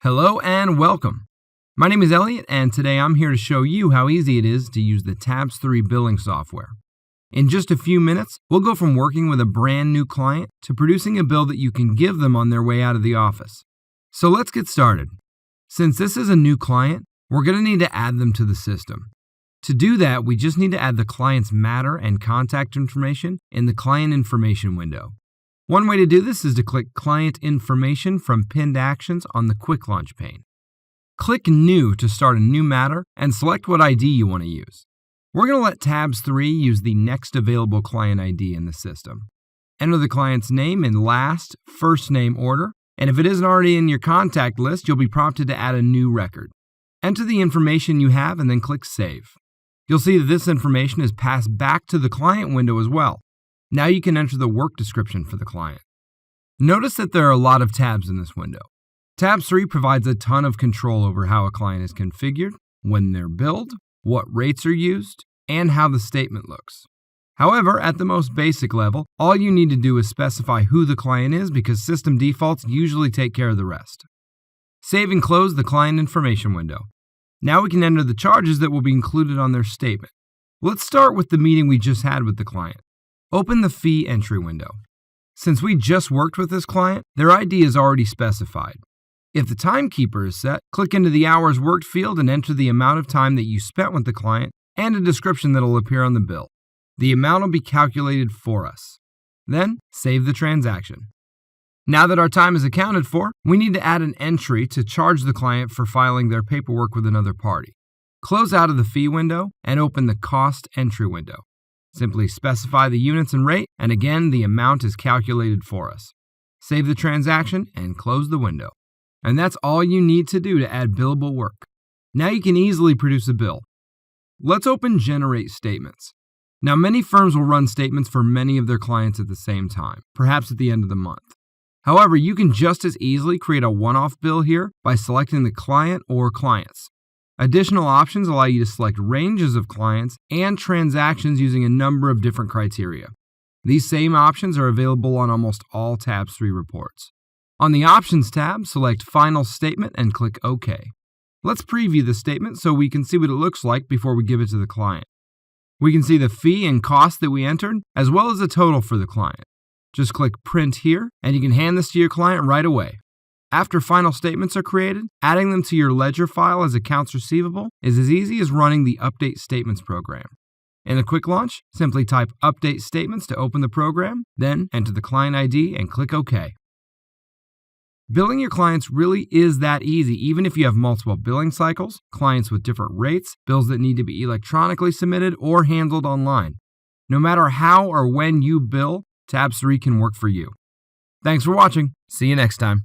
Hello and welcome. My name is Elliot, and today I'm here to show you how easy it is to use the Tabs3 Billing software. In just a few minutes, we'll go from working with a brand new client to producing a bill that you can give them on their way out of the office. So let's get started. Since this is a new client, we're going to need to add them to the system. To do that, we just need to add the client's matter and contact information in the Client Information window. One way to do this is to click Client Information from Pinned Actions on the Quick Launch pane. Click New to start a new matter and select what ID you want to use. We're going to let Tabs3 use the next available client ID in the system. Enter the client's name in last, first name order, and if it isn't already in your contact list, you'll be prompted to add a new record. Enter the information you have and then click Save. You'll see that this information is passed back to the client window as well. Now you can enter the work description for the client. Notice that there are a lot of tabs in this window. Tabs3 provides a ton of control over how a client is configured, when they're billed, what rates are used, and how the statement looks. However, at the most basic level, all you need to do is specify who the client is because system defaults usually take care of the rest. Save and close the client information window. Now we can enter the charges that will be included on their statement. Let's start with the meeting we just had with the client. Open the fee entry window. Since we just worked with this client, their ID is already specified. If the timekeeper is set, click into the hours worked field and enter the amount of time that you spent with the client and a description that will appear on the bill. The amount will be calculated for us. Then, save the transaction. Now that our time is accounted for, we need to add an entry to charge the client for filing their paperwork with another party. Close out of the fee window and open the cost entry window. Simply specify the units and rate, and again, the amount is calculated for us. Save the transaction and close the window. And that's all you need to do to add billable work. Now you can easily produce a bill. Let's open Generate Statements. Now, many firms will run statements for many of their clients at the same time, perhaps at the end of the month. However, you can just as easily create a one-off bill here by selecting the client or clients. Additional options allow you to select ranges of clients and transactions using a number of different criteria. These same options are available on almost all Tabs3 reports. On the Options tab, select Final Statement and click OK. Let's preview the statement so we can see what it looks like before we give it to the client. We can see the fee and cost that we entered, as well as the total for the client. Just click Print here, and you can hand this to your client right away. After final statements are created, adding them to your ledger file as accounts receivable is as easy as running the Update Statements program. In the Quick Launch, simply type Update Statements to open the program, then enter the client ID and click OK. Billing your clients really is that easy, even if you have multiple billing cycles, clients with different rates, bills that need to be electronically submitted or handled online. No matter how or when you bill, Tabs3 can work for you. Thanks for watching. See you next time.